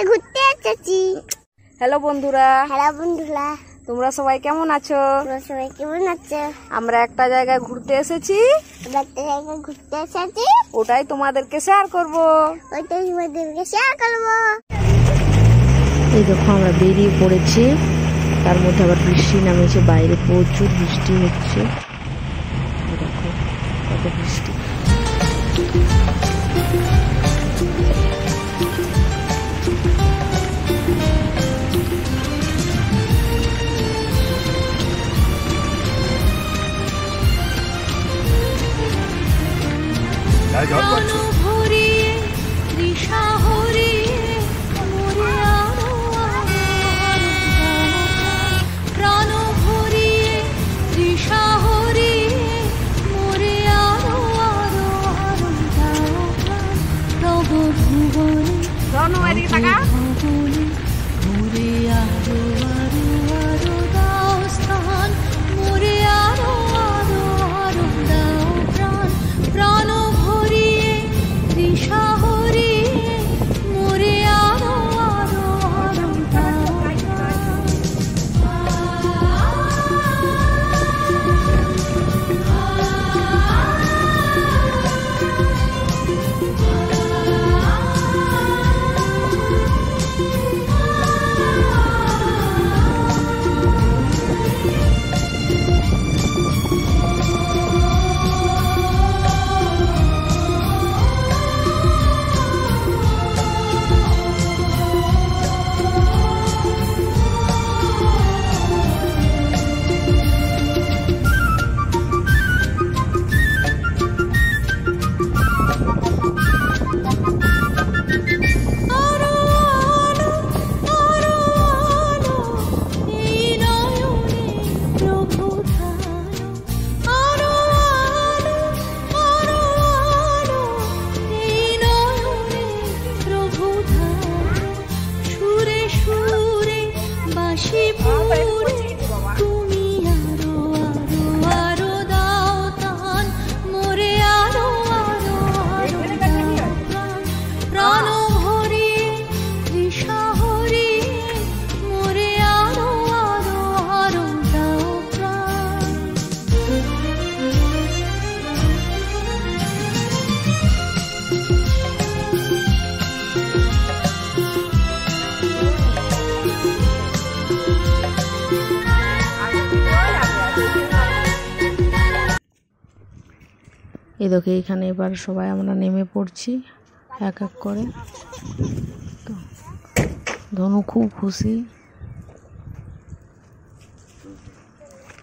ঘুরতে এসেছি। হ্যালো বন্ধুরা, তোমরা সবাই কেমন আছো? আমরা একটা জায়গায় ঘুরতে এসেছি, ওটাই তোমাদেরকে শেয়ার করব। এই দেখো আমরা বেরিয়ে পড়েছি, তার মধ্যে আবার বৃষ্টি নামেছে, বাইরে প্রচুর বৃষ্টি হচ্ছে। দেখো কত বৃষ্টি। এই দেখো এখানে এবার সবাই আমরা নেমে পড়ছি এক এক করে। তো ধনু খুব খুশি।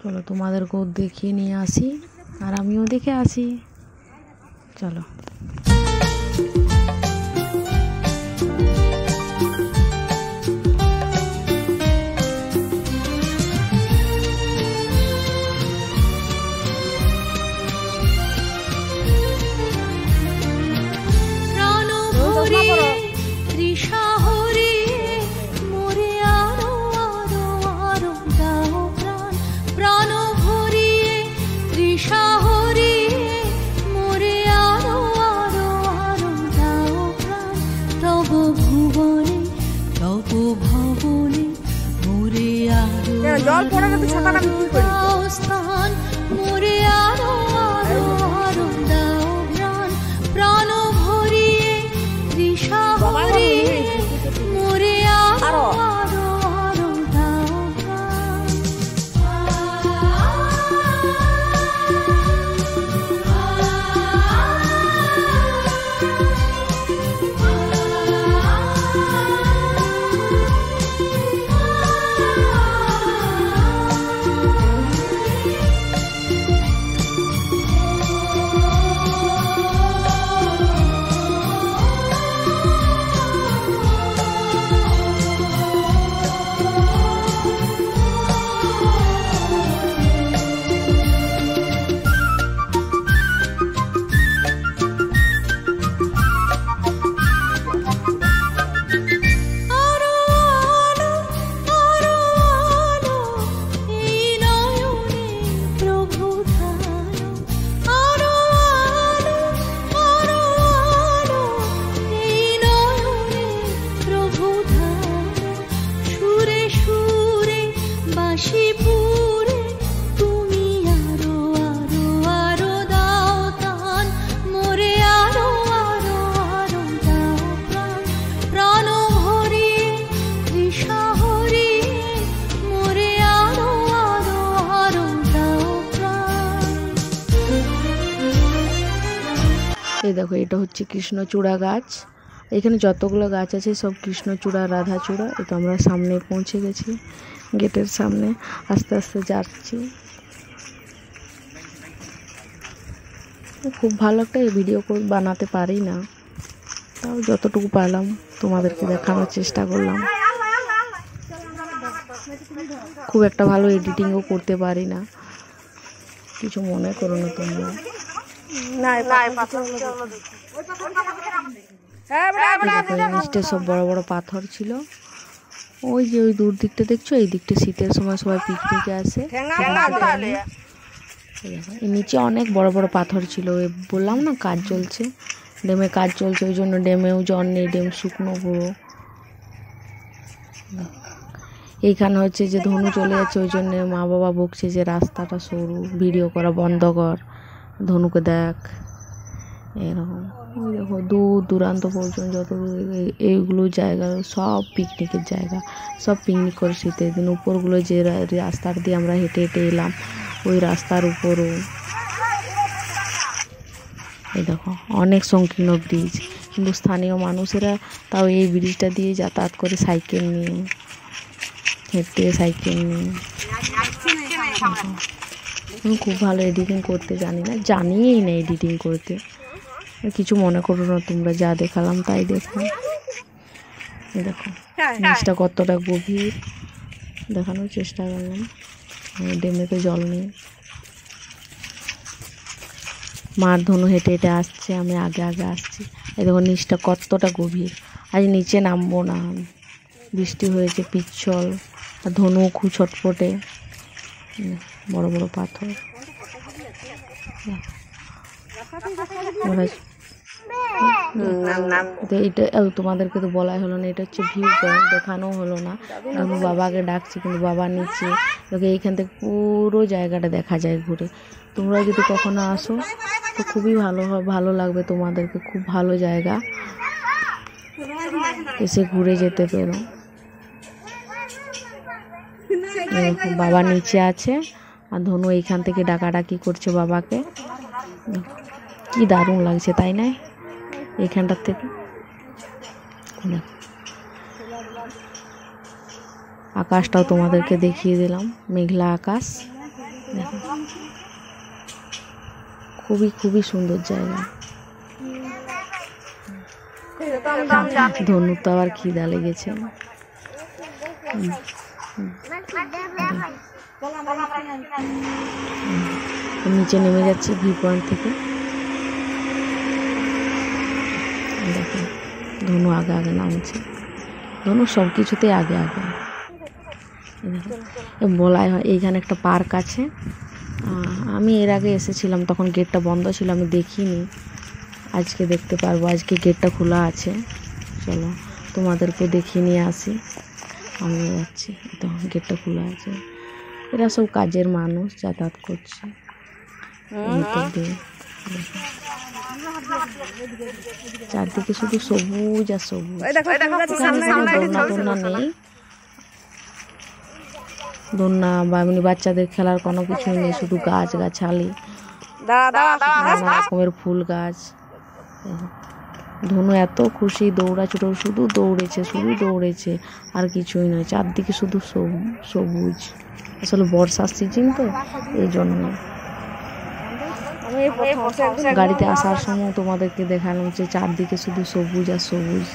চলো তোমাদেরকেও দেখিয়ে নিয়ে আসি, আর আমিও দেখে আসি। চলো। জল পড়ে না তো ছাতাটা আমি কি করি? ক্ষুধা সুরে সুরে বাঁশি পুরে তুমি আরো আরো আরো দাও তান মোরে আরো আরো আরো দাও প্রাণ প্রাণ ভরিয়ে তৃষা হরিয়ে মোরে আরো আরো আরো দাও প্রাণ। এই দেখো এটা হচ্ছে কৃষ্ণচূড়া গাছ। এখানে যতগুলো গাছ আছে সব কৃষ্ণচূড়া রাধাচূড়া। এই তো আমরা সামনে পৌঁছে গেছি, গেটের সামনে আস্তে আস্তে যাচ্ছি। খুব ভালো একটা ভিডিও বানাতে পারি না, তাও যতটুকু পারলাম তোমাদেরকে দেখানোর চেষ্টা করলাম। খুব একটা ভালো এডিটিংও করতে পারি না, কিছু মনে করো না তোমরা। নিচে সব বড় বড় পাথর ছিল। ওই যে ওই দূর দিকটা দেখছো, এই দিকটা শীতের সময় সবাই পিকনিকে আসে। নিচে অনেক বড় বড় পাথর ছিল। বললাম না কাজ চলছে, ড্যামে কাজ চলছে, ওই জন্য ড্যামেও জল নেই, ড্যাম শুকনো পুরো। এইখানে হচ্ছে যে ধনু চলে যাচ্ছে, ওই জন্য মা বাবা বকছে যে রাস্তাটা সরু, ভিডিও করা বন্ধ কর, ধনুকে দেখ। এরকম ওই দেখো দূর দূরান্ত পর্যন্ত যত এইগুলো জায়গা সব পিকনিকের জায়গা, সব পিকনিক করে শীতের দিন। উপরগুলো যে রাস্তার দিয়ে আমরা হেঁটে হেঁটে এলাম, ওই রাস্তার উপরও এই দেখো অনেক সংকীর্ণ ব্রিজ, কিন্তু স্থানীয় মানুষেরা তাও এই ব্রিজটা দিয়ে যাতায়াত করে সাইকেল নিয়ে, হেঁটে সাইকেল নিয়ে। আমি খুব ভালো এডিটিং করতে জানি না, জানিই না এডিটিং করতে। কিছু মনে করো না তোমরা, যা দেখালাম তাই দেখো। দেখো নিচটা কতটা গভীর দেখানোর চেষ্টা করলাম। ড্যামেতে জল নেই। মার ধনু হেঁটে হেঁটে আসছে, আমি আগে আগে আসছি। এই দেখো নিচটা কতটা গভীর। আজ নিচে নামবো না, বৃষ্টি হয়েছে, পিচ্ছল, আর ধনু খুব ছটফটে, বড় বড় পাথর। এটা তোমাদেরকে তো বলাই হলো না, এটা হচ্ছে ভিউ পয়েন্ট, দেখানো হলো না। আমি বাবাকে ডাকছি, কিন্তু বাবা নিচে। এইখান থেকে পুরো জায়গাটা দেখা যায় ঘুরে। তোমরা যদি কখনো আসো তো খুবই ভালো লাগবে তোমাদেরকে, খুব ভালো জায়গা, এসে ঘুরে যেতে পারো। বাবা নিচে আছে, আর ধনু এইখান থেকে ডাকাডাকি করছে বাবাকে। কি দারুণ লাগছে তাই না এইখানটার থেকে। আকাশটাও তোমাদেরকে দেখিয়ে দিলাম, মেঘলা আকাশ। খুবই খুবই সুন্দর জায়গা। ধনুর তো আবার খিদা লেগেছে। নিচে নেমে যাচ্ছে ভিউ পয়েন্ট থেকে। দেখো ধনু আগে আগে নামছে, ধনু সব কিছুতে আগে আগে। বলাই হয় এইখানে একটা পার্ক আছে। আমি এর আগে এসেছিলাম, তখন গেটটা বন্ধ ছিল, আমি দেখিনি। আজকে দেখতে পারবো, আজকে গেটটা খোলা আছে। চলো তোমাদেরকেও দেখিয়ে নিয়ে আসি। আমি যাচ্ছি, তো গেটটা খোলা আছে। এরা সব কাজের মানুষ, যাতায়াত করছে। চারদিকে শুধু সবুজ আর সবুজ, দোলনা নেই, দোলনা বা এমনি বাচ্চাদের খেলার কোনো কিছু নেই, শুধু গাছ গাছালি, নানা রকমের ফুল গাছ। ধনু এত খুশি, দৌড়াছুটো, শুধু দৌড়েছে আর কিছুই নয়। চারদিকে শুধু সবুজ। আসলে বর্ষার সিজন তো, এই জন্য। গাড়িতে আসার সময় তোমাদেরকে দেখালাম যে চারদিকে শুধু সবুজ আর সবুজ,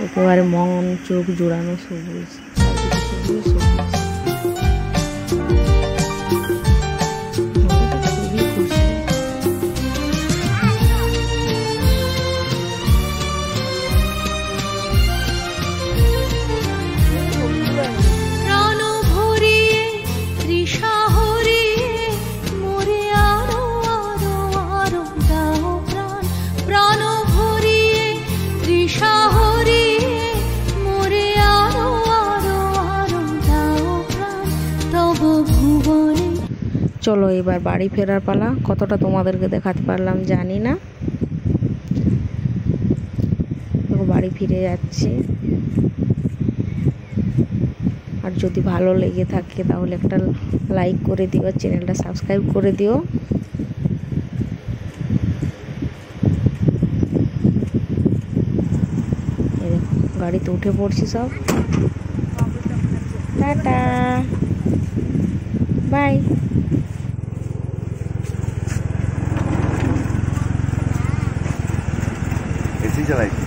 একেবারে মন চোখ জোড়ানো সবুজ, চারদিকে শুধু সবুজ। প্রাণ ভরিয়ে তৃষা হরিয়ে চলো এবার বাড়ি ফেরার পালা। কতটা তোমাদেরকে দেখাতে পারলাম জানি না। বাড়ি ফিরে যাচ্ছি। আর যদি ভালো লেগে থাকে তাহলে একটা লাইক করে দিও, চ্যানেলটা সাবস্ক্রাইব করে দিও। গাড়িতে উঠে পড়ছি সব। Tata bye. एसी चलाई